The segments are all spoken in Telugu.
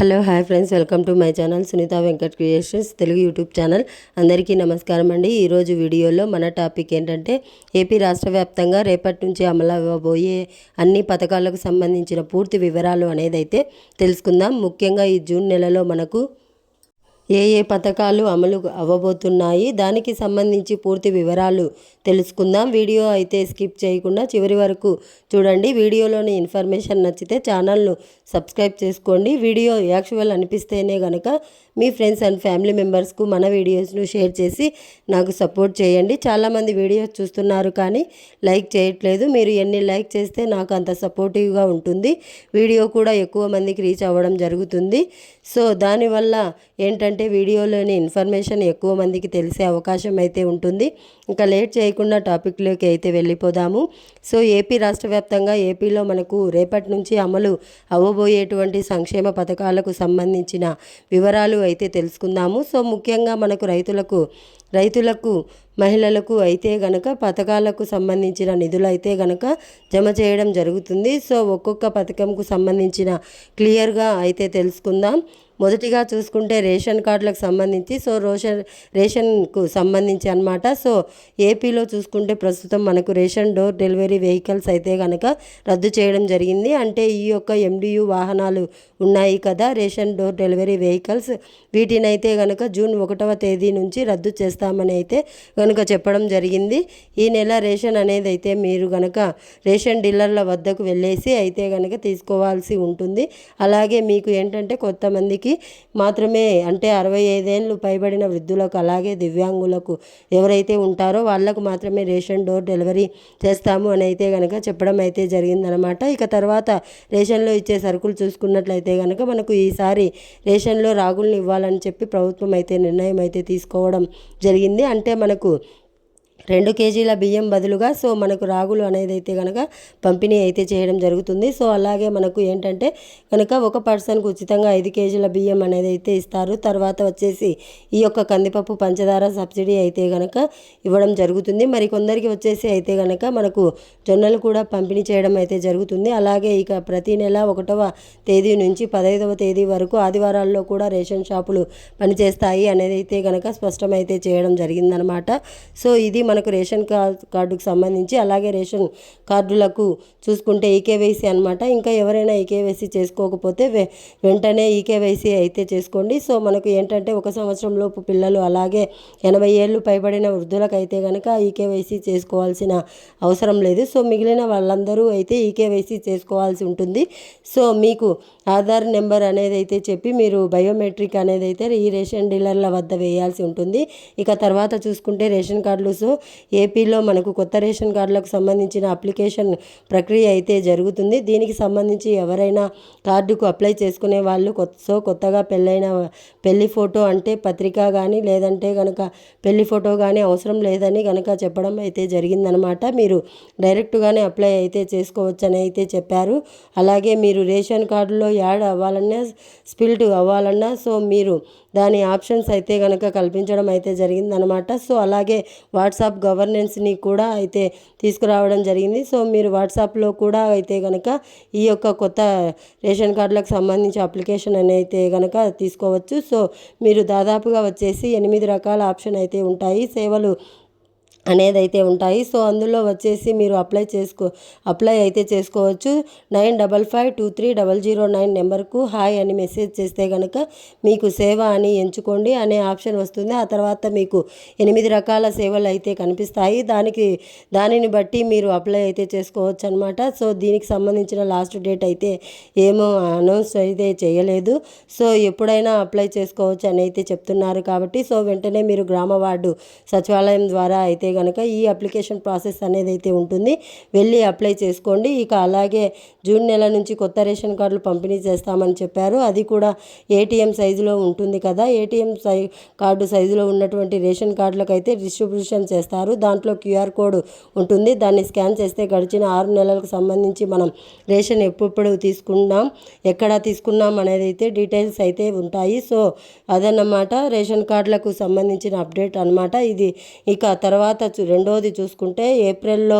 Hello hi friends, welcome to my channel Sunitha Venkat creations Telugu YouTube channel. అందరికీ నమస్కారం అండి. ఈరోజు వీడియోలో మన టాపిక్ ఏంటంటే ఏపీ రాష్ట్ర వ్యాప్తంగా రేపటి నుంచి అమలు అవ్వబోయే అన్ని పథకాలకు సంబంధించిన పూర్తి వివరాలు అనేది అయితే తెలుసుకుందాం. ముఖ్యంగా ఈ జూన్ నెలలో మనకు ఏ పథకాలు అమలు అవ్వబోతున్నాయి, దానికి సంబంధించి పూర్తి వివరాలు తెలుసుకుందాం. వీడియో అయితే స్కిప్ చేయకుండా చివరి వరకు చూడండి. వీడియోలోని ఇన్ఫర్మేషన్ నచ్చితే ఛానల్ను సబ్స్క్రైబ్ చేసుకోండి. వీడియో యాక్చువల్ అనిపిస్తేనే కనుక మీ ఫ్రెండ్స్ అండ్ ఫ్యామిలీ మెంబర్స్కు మన వీడియోస్ను షేర్ చేసి నాకు సపోర్ట్ చేయండి. చాలామంది వీడియోస్ చూస్తున్నారు కానీ లైక్ చేయట్లేదు. మీరు ఎన్ని లైక్ చేస్తే నాకు అంత సపోర్టివ్గా ఉంటుంది. వీడియో కూడా ఎక్కువ మందికి రీచ్ అవ్వడం జరుగుతుంది. సో దానివల్ల ఏంటంటే వీడియోలోని ఇన్ఫర్మేషన్ ఎక్కువ మందికి తెలిసే అవకాశం అయితే ఉంటుంది. ఇంకా లేట్ చేయకుండా టాపిక్లోకి అయితే వెళ్ళిపోదాము. సో ఏపీ రాష్ట్ర వ్యాప్తంగా ఏపీలో మనకు రేపటి నుంచి అమలు అవ్వబోయేటువంటి సంక్షేమ పథకాలకు సంబంధించిన వివరాలు అయితే తెలుసుకుందాము. సో ముఖ్యంగా మనకు రైతులకు మహిళలకు అయితే గనక పథకాలకు సంబంధించిన నిధులు అయితే గనక జమ చేయడం జరుగుతుంది. సో ఒక్కొక్క పథకంకు సంబంధించిన క్లియర్గా అయితే తెలుసుకుందాం. మొదటిగా చూసుకుంటే రేషన్ కార్డులకు సంబంధించి రేషన్కు సంబంధించి అనమాట. సో ఏపీలో చూసుకుంటే ప్రస్తుతం మనకు రేషన్ డోర్ డెలివరీ వెహికల్స్ అయితే కనుక రద్దు చేయడం జరిగింది. అంటే ఈ యొక్క MDU వాహనాలు ఉన్నాయి కదా, రేషన్ డోర్ డెలివరీ వెహికల్స్, వీటినైతే కనుక జూన్ 1వ తేదీ నుంచి రద్దు చేస్తామని అయితే కనుక చెప్పడం జరిగింది. ఈ నెల రేషన్ అనేది అయితే మీరు కనుక రేషన్ డీలర్ల వద్దకు వెళ్ళేసి అయితే కనుక తీసుకోవాల్సి ఉంటుంది. అలాగే మీకు ఏంటంటే కొంతమందికి మాత్రమే, అంటే 65 ఏళ్ళు పైబడిన వృద్ధులకు అలాగే దివ్యాంగులకు ఎవరైతే ఉంటారో వాళ్ళకు మాత్రమే రేషన్ డోర్ డెలివరీ చేస్తాము అని అయితే కనుక చెప్పడం అయితే జరిగిందనమాట. ఇక తర్వాత రేషన్లో ఇచ్చే సరుకులు చూసుకున్నట్లయితే కనుక మనకు ఈసారి రేషన్లో రాగుల్ని ఇవ్వాలని చెప్పి ప్రభుత్వం అయితే నిర్ణయం అయితే తీసుకోవడం జరిగింది. అంటే మనకు 2 కేజీల బియ్యం బదులుగా సో మనకు రాగులు అనేది అయితే కనుక పంపిణీ అయితే చేయడం జరుగుతుంది. సో అలాగే మనకు ఏంటంటే కనుక ఒక పర్సన్కు ఉచితంగా 5 కేజీల బియ్యం అనేది అయితే ఇస్తారు. తర్వాత వచ్చేసి ఈ యొక్క కందిపప్పు పంచదార సబ్సిడీ అయితే కనుక ఇవ్వడం జరుగుతుంది. మరి కొందరికి వచ్చేసి అయితే కనుక మనకు జొన్నలు కూడా పంపిణీ చేయడం అయితే జరుగుతుంది. అలాగే ఇక ప్రతి నెల 1వ తేదీ నుంచి 15వ తేదీ వరకు ఆదివారాల్లో కూడా రేషన్ షాపులు పనిచేస్తాయి అనేది అయితే కనుక స్పష్టమైతే చేయడం జరిగిందనమాట. సో ఇది మనకు రేషన్ కార్డుకు సంబంధించి. అలాగే రేషన్ కార్డులకు చూసుకుంటే ఈకేవైసీ అనమాట. ఇంకా ఎవరైనా ఈకేవైసీ చేసుకోకపోతే వెంటనే ఈకేవైసీ అయితే చేసుకోండి. సో మనకు ఏంటంటే 1 సంవత్సరం లోపు పిల్లలు అలాగే 80 ఏళ్ళు పైబడిన వృద్ధులకు అయితే కనుక ఈకేవైసీ చేసుకోవాల్సిన అవసరం లేదు. సో మిగిలిన వాళ్ళందరూ అయితే ఈకేవైసీ చేసుకోవాల్సి ఉంటుంది. సో మీకు ఆధార్ నెంబర్ అనేది అయితే చెప్పి మీరు బయోమెట్రిక్ అనేది అయితే ఈ రేషన్ డీలర్ల వద్ద వేయాల్సి ఉంటుంది. ఇక తర్వాత చూసుకుంటే రేషన్ కార్డులు, సో ఏపీలో మనకు కొత్త రేషన్ కార్డులకు సంబంధించిన అప్లికేషన్ ప్రక్రియ అయితే జరుగుతుంది. దీనికి సంబంధించి ఎవరైనా కార్డుకు అప్లై చేసుకునే వాళ్ళు కొత్తగా పెళ్లి ఫోటో అంటే పత్రిక కానీ లేదంటే కనుక పెళ్లి ఫోటో కానీ అవసరం లేదని కనుక చెప్పడం అయితే జరిగిందనమాట. మీరు డైరెక్ట్గానే అప్లై అయితే చేసుకోవచ్చని అయితే చెప్పారు. అలాగే మీరు రేషన్ కార్డులో యాడ్ అవ్వాలన్నా స్ప్లిట్ అవ్వాలన్నా సో మీరు దాని ఆప్షన్స్ అయితే కనుక కల్పించడం అయితే జరిగిందనమాట. సో అలాగే వాట్సాప్ గవర్నెన్స్ని కూడా అయితే తీసుకురావడం జరిగింది. సో మీరు వాట్సాప్లో కూడా అయితే కనుక ఈ యొక్క కొత్త రేషన్ కార్డులకు సంబంధించి అప్లికేషన్ అని అయితే కనుక తీసుకోవచ్చు. సో మీరు దాదాపుగా వచ్చేసి 8 రకాల ఆప్షన్ అయితే ఉంటాయి, సేవలు అనేది అయితే ఉంటాయి. సో అందులో వచ్చేసి మీరు అప్లై అయితే చేసుకోవచ్చు. 95523009 నెంబర్కు హాయ్ అని మెసేజ్ చేస్తే కనుక మీకు సేవ అని ఎంచుకోండి అనే ఆప్షన్ వస్తుంది. ఆ తర్వాత మీకు 8 రకాల సేవలు అయితే కనిపిస్తాయి. దానిని బట్టి మీరు అప్లై అయితే చేసుకోవచ్చు అనమాట. సో దీనికి సంబంధించిన లాస్ట్ డేట్ అయితే ఏమో అనౌన్స్ అయితే చేయలేదు. సో ఎప్పుడైనా అప్లై చేసుకోవచ్చు అని అయితే చెప్తున్నారు. కాబట్టి సో వెంటనే మీరు గ్రామ వార్డు సచివాలయం ద్వారా అయితే కనుక ఈ అప్లికేషన్ ప్రాసెస్ అనేది అయితే ఉంటుంది, వెళ్ళి అప్లై చేసుకోండి. ఇక అలాగే జూన్ నెల నుంచి కొత్త రేషన్ కార్డులు పంపిణీ చేస్తామని చెప్పారు. అది కూడా ATM సైజులో ఉంటుంది కదా. ATM కార్డు సైజులో ఉన్నటువంటి రేషన్ కార్డులకు అయితే డిస్ట్రిబ్యూషన్ చేస్తారు. దాంట్లో QR కోడ్ ఉంటుంది. దాన్ని స్కాన్ చేస్తే గడిచిన 6 నెలలకు సంబంధించి మనం రేషన్ ఎప్పుడు తీసుకున్నాం, ఎక్కడ తీసుకున్నాం అనేది అయితే డీటెయిల్స్ అయితే ఉంటాయి. సో అదన్నమాట రేషన్ కార్డులకు సంబంధించిన అప్డేట్ అనమాట ఇది. ఇక తర్వాత రెండోది చూసుకుంటే ఏప్రిల్లో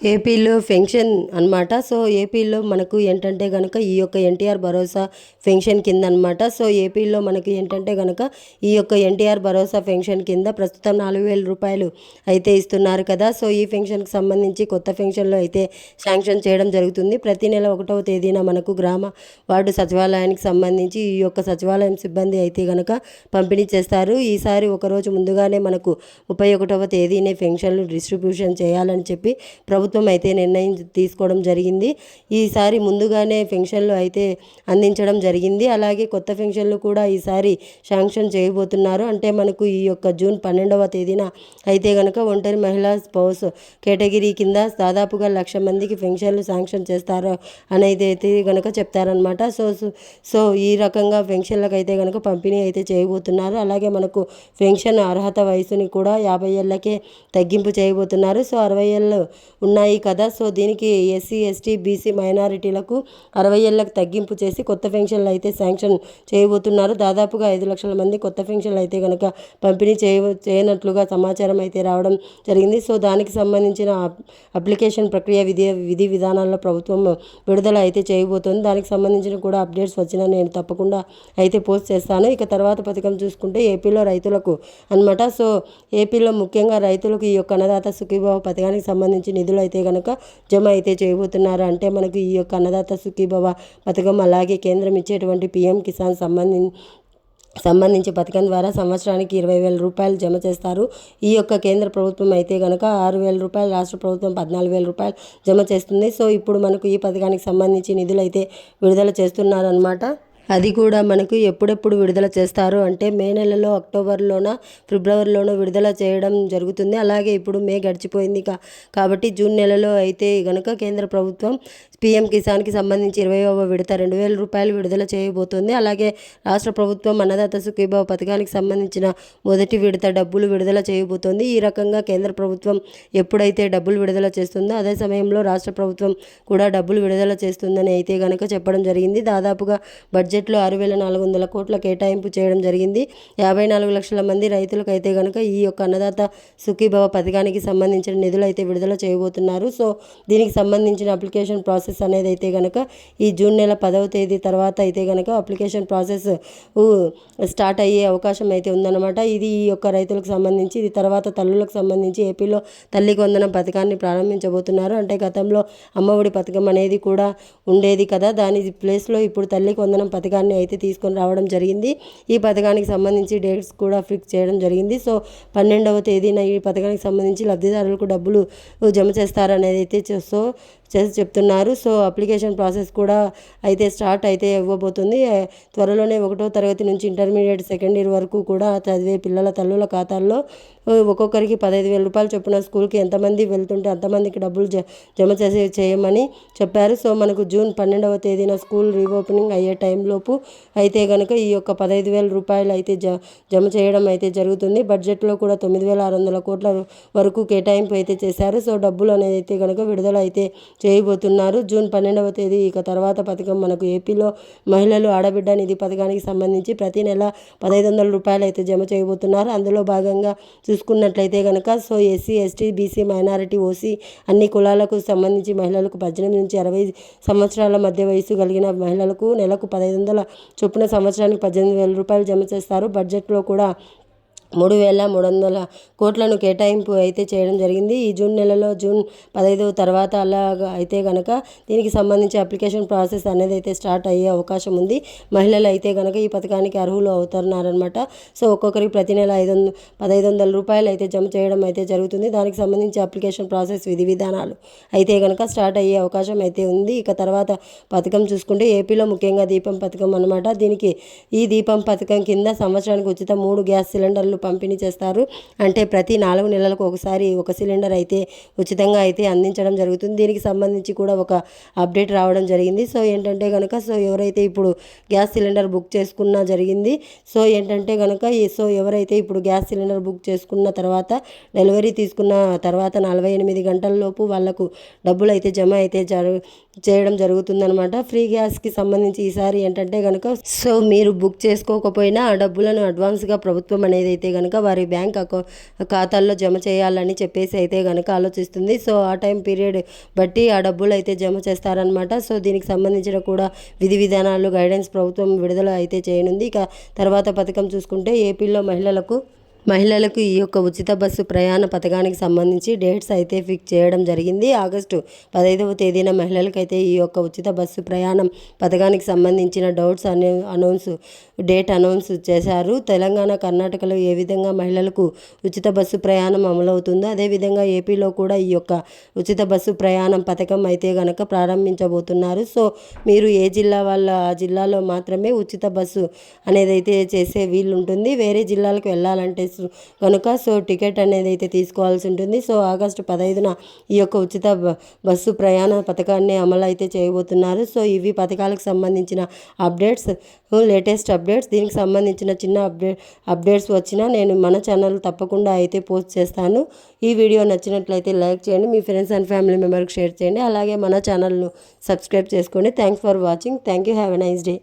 ఏపీలో పెన్షన్ అనమాట. సో ఏపీలో మనకు ఏంటంటే కనుక ఈ యొక్క ఎన్టీఆర్ భరోసా పెన్షన్ కింద అనమాట. సో ఏపీలో మనకి ఏంటంటే కనుక ఈ యొక్క ఎన్టీఆర్ భరోసా పెన్షన్ కింద ప్రస్తుతం 4,000 రూపాయలు అయితే ఇస్తున్నారు కదా. సో ఈ పెన్షన్కి సంబంధించి కొత్త పెన్షన్లు అయితే శాంక్షన్ చేయడం జరుగుతుంది. ప్రతి నెల 1వ తేదీన మనకు గ్రామ వార్డు సచివాలయానికి సంబంధించి ఈ యొక్క సచివాలయం సిబ్బంది అయితే కనుక పంపిణీ చేస్తారు. ఈసారి ఒకరోజు ముందుగానే మనకు 31వ తేదీనే పెన్షన్లు డిస్ట్రిబ్యూషన్ చేయాలని చెప్పి ప్రభుత్వం అయితే నిర్ణయం తీసుకోవడం జరిగింది. ఈసారి ముందుగానే పెన్షన్లు అయితే అందించడం జరిగింది. అలాగే కొత్త పెన్షన్లు కూడా ఈసారి శాంక్షన్ చేయబోతున్నారు. అంటే మనకు ఈ యొక్క జూన్ 12వ తేదీన అయితే కనుక ఒంటరి మహిళా స్పౌస్ కేటగిరీ కింద దాదాపుగా 1,00,000 మందికి పెన్షన్లు శాంక్షన్ చేస్తారు అనేది అయితే కనుక చెప్తారనమాట. సో ఈ రకంగా పెన్షన్లకు అయితే కనుక పంపిణీ అయితే చేయబోతున్నారు. అలాగే మనకు పెన్షన్ అర్హత వయసుని కూడా 50 ఏళ్ళకే తగ్గింపు చేయబోతున్నారు. సో 60 ఏళ్ళు ఉన్నాయి కదా. సో దీనికి ఎస్సీ ఎస్టీ బీసీ మైనారిటీలకు 60 ఏళ్ళకు తగ్గింపు చేసి కొత్త పెన్షన్లు అయితే శాంక్షన్ చేయబోతున్నారు. దాదాపుగా 5 లక్షల మంది కొత్త పెన్షన్లు అయితే కనుక పంపిణీ చేయనట్లుగా సమాచారం అయితే రావడం జరిగింది. సో దానికి సంబంధించిన అప్లికేషన్ ప్రక్రియ విధి విధానాల్లో ప్రభుత్వం విడుదల అయితే చేయబోతోంది. దానికి సంబంధించిన కూడా అప్డేట్స్ వచ్చినా నేను తప్పకుండా అయితే పోస్ట్ చేస్తాను. ఇక తర్వాత పథకం చూసుకుంటే ఏపీలో రైతులకు అనమాట. సో ఏపీలో ముఖ్యంగా రైతులకు ఈ యొక్క అన్నదాత సుఖీభావ పథకానికి సంబంధించి నిధులు అయితే కనుక జమ అయితే చేయబోతున్నారు. అంటే మనకు ఈ యొక్క అన్నదాత సుఖీభవ పథకం అలాగే కేంద్రం ఇచ్చేటువంటి PM కిసాన్ సంబంధించి పథకం ద్వారా సంవత్సరానికి 20,000 రూపాయలు జమ చేస్తారు. ఈ యొక్క కేంద్ర ప్రభుత్వం అయితే కనుక 6,000 రూపాయలు, రాష్ట్ర ప్రభుత్వం 14,000 రూపాయలు జమ చేస్తుంది. సో ఇప్పుడు మనకు ఈ పథకానికి సంబంధించి నిధులు అయితే విడుదల చేస్తున్నారనమాట. అది కూడా మనకు ఎప్పుడెప్పుడు విడుదల చేస్తారు అంటే మే నెలలో, అక్టోబర్లోన, ఫిబ్రవరిలోనో విడుదల చేయడం జరుగుతుంది. అలాగే ఇప్పుడు మే గడిచిపోయింది కాబట్టి జూన్ నెలలో అయితే కనుక కేంద్ర ప్రభుత్వం PM కిసాన్కి సంబంధించి 20వ విడత 2,000 రూపాయలు విడుదల చేయబోతోంది. అలాగే రాష్ట్ర ప్రభుత్వం అన్నదాత సుఖీభావ పథకానికి సంబంధించిన మొదటి విడత డబ్బులు విడుదల చేయబోతోంది. ఈ రకంగా కేంద్ర ప్రభుత్వం ఎప్పుడైతే డబ్బులు విడుదల చేస్తుందో అదే సమయంలో రాష్ట్ర ప్రభుత్వం కూడా డబ్బులు విడుదల చేస్తుందని అయితే కనుక చెప్పడం జరిగింది. దాదాపుగా బడ్జెట్లో 6,400 కోట్ల కేటాయింపు చేయడం జరిగింది. 54 లక్షల మంది రైతులకు అయితే కనుక ఈ యొక్క అన్నదాత సుఖీభావ పథకానికి సంబంధించిన నిధులు అయితే విడుదల చేయబోతున్నారు. సో దీనికి సంబంధించిన అప్లికేషన్ ప్రాసెస్ అనేది అయితే కనుక ఈ జూన్ నెల 10వ తేదీ తర్వాత అయితే కనుక అప్లికేషన్ ప్రాసెస్ స్టార్ట్ అయ్యే అవకాశం అయితే ఉందన్నమాట. ఇది ఈ యొక్క రైతులకు సంబంధించి, ఇది తర్వాత తల్లులకు సంబంధించి ఏపీలో తల్లికి వందనం పథకాన్ని ప్రారంభించబోతున్నారు. అంటే గతంలో అమ్మఒడి పథకం అనేది కూడా ఉండేది కదా, దాని ప్లేస్లో ఇప్పుడు తల్లికి వందనం పథకాన్ని అయితే తీసుకొని రావడం జరిగింది. ఈ పథకానికి సంబంధించి డేట్స్ కూడా ఫిక్స్ చేయడం జరిగింది. సో 12వ తేదీన ఈ పథకానికి సంబంధించి లబ్ధిదారులకు డబ్బులు జమ చేస్తారనేది అయితే చెప్తున్నారు. సో అప్లికేషన్ ప్రాసెస్ కూడా అయితే స్టార్ట్ అయితే ఇవ్వబోతుంది. త్వరలోనే 1వ తరగతి నుంచి ఇంటర్మీడియట్ సెకండ్ ఇయర్ వరకు కూడా చదివే పిల్లల తల్లుల ఖాతాల్లో ఒక్కొక్కరికి 15,000 రూపాయలు చొప్పున స్కూల్కి ఎంతమంది వెళ్తుంటే అంతమందికి డబ్బులు జమ చేయమని చెప్పారు. సో మనకు జూన్ 12వ తేదీన స్కూల్ రీఓపెనింగ్ అయ్యే టైంలోపు అయితే కనుక ఈ యొక్క 15,000 రూపాయలు అయితే జమ చేయడం అయితే జరుగుతుంది. బడ్జెట్లో కూడా 9,600 కోట్ల వరకు కేటాయింపు అయితే చేశారు. సో డబ్బులు అనేది అయితే కనుక విడుదల అయితే చేయబోతున్నారు జూన్ 12వ తేదీ. ఇక తర్వాత పథకం మనకు ఏపీలో మహిళలు ఆడబిడ్డ నిధి పథకానికి సంబంధించి ప్రతి నెల 1,500 రూపాయలు అయితే జమ చేయబోతున్నారు. అందులో భాగంగా చూసుకున్నట్లయితే కనుక so SC ST BC minority OC అన్ని కులాలకు సంబంధించి మహిళలకు 18 నుంచి 60 సంవత్సరాల మధ్య వయసు కలిగిన మహిళలకు నెలకు 1,500 చొప్పున సంవత్సరానికి 18,000 రూపాయలు జమ చేస్తారు. బడ్జెట్లో కూడా 3,300 కోట్లను కేటాయింపు అయితే చేయడం జరిగింది. ఈ జూన్ నెలలో జూన్ 15 తర్వాత అలాగా అయితే కనుక దీనికి సంబంధించి అప్లికేషన్ ప్రాసెస్ అనేది అయితే స్టార్ట్ అయ్యే అవకాశం ఉంది. మహిళలు అయితే కనుక ఈ పథకానికి అర్హులు అవుతున్నారనమాట. సో ఒక్కొక్కరికి ప్రతి నెల 1,500 రూపాయలు అయితే జమ చేయడం అయితే జరుగుతుంది. దానికి సంబంధించి అప్లికేషన్ ప్రాసెస్ విధి విధానాలు అయితే కనుక స్టార్ట్ అయ్యే అవకాశం అయితే ఉంది. ఇక తర్వాత పథకం చూసుకుంటే ఏపీలో ముఖ్యంగా దీపం పథకం అనమాట. దీనికి ఈ దీపం పథకం కింద సంవత్సరానికి ఉచిత 3 గ్యాస్ సిలిండర్లు పంపిణీ చేస్తారు. అంటే ప్రతి 4 నెలలకు ఒకసారి ఒక సిలిండర్ అయితే ఉచితంగా అయితే అందించడం జరుగుతుంది. దీనికి సంబంధించి కూడా ఒక అప్డేట్ రావడం జరిగింది. సో ఏంటంటే కనుక సో ఎవరైతే ఇప్పుడు గ్యాస్ సిలిండర్ బుక్ చేసుకున్నా జరిగింది. సో ఏంటంటే కనుక ఎవరైతే ఇప్పుడు గ్యాస్ సిలిండర్ బుక్ చేసుకున్న తర్వాత డెలివరీ తీసుకున్న తర్వాత 48 గంటల లోపు వాళ్ళకు డబ్బులు అయితే జమ అయితే చేయడం జరుగుతుందనమాట. ఫ్రీ గ్యాస్కి సంబంధించి ఈసారి ఏంటంటే కనుక సో మీరు బుక్ చేసుకోకపోయినా ఆ డబ్బులను అడ్వాన్స్గా ప్రభుత్వం అనేది అయితే కనుక వారి బ్యాంక్ ఖాతాల్లో జమ చేయాలని చెప్పేసి అయితే కనుక ఆలోచిస్తుంది. సో ఆ టైం పీరియడ్ బట్టి ఆ డబ్బులు అయితే జమ చేస్తారనమాట. సో దీనికి సంబంధించిన కూడా విధి విధానాలు గైడెన్స్ ప్రభుత్వం విడుదల అయితే చేయనుంది. ఇక తర్వాత పథకం చూసుకుంటే ఏపీలో మహిళలకు ఈ యొక్క ఉచిత బస్సు ప్రయాణ పథకానికి సంబంధించి డేట్స్ అయితే ఫిక్స్ చేయడం జరిగింది. ఆగస్టు 15వ తేదీన మహిళలకైతే ఈ యొక్క ఉచిత బస్సు ప్రయాణం పథకానికి సంబంధించిన డేట్ అనౌన్స్ చేశారు. తెలంగాణ, కర్ణాటకలో ఏ విధంగా మహిళలకు ఉచిత బస్సు ప్రయాణం అమలవుతుందో అదేవిధంగా ఏపీలో కూడా ఈ యొక్క ఉచిత బస్సు ప్రయాణం పథకం అయితే కనుక ప్రారంభించబోతున్నారు. సో మీరు ఏ జిల్లా వాళ్ళ ఆ జిల్లాలో మాత్రమే ఉచిత బస్సు అనేది అయితే చేసే వీలు ఉంటుంది. వేరే జిల్లాలకు వెళ్ళాలంటే కనుక సో టికెట్ అనేది అయితే తీసుకోవాల్సి ఉంటుంది. సో ఆగస్టు 15న ఈ యొక్క ఉచిత బస్సు ప్రయాణ పథకాన్ని అమలు అయితే చేయబోతున్నారు. సో ఇవి పథకాలకు సంబంధించిన అప్డేట్స్, లేటెస్ట్ అప్డేట్స్. దీనికి సంబంధించిన చిన్న అప్డేట్స్ వచ్చినా నేను మన ఛానల్ తప్పకుండా అయితే పోస్ట్ చేస్తాను. ఈ వీడియో నచ్చినట్లయితే లైక్ చేయండి, మీ ఫ్రెండ్స్ అండ్ ఫ్యామిలీ మెంబర్కి షేర్ చేయండి, అలాగే మన ఛానల్ను సబ్స్క్రైబ్ చేసుకోండి. Thanks for watching. Thank you. Have a nice day.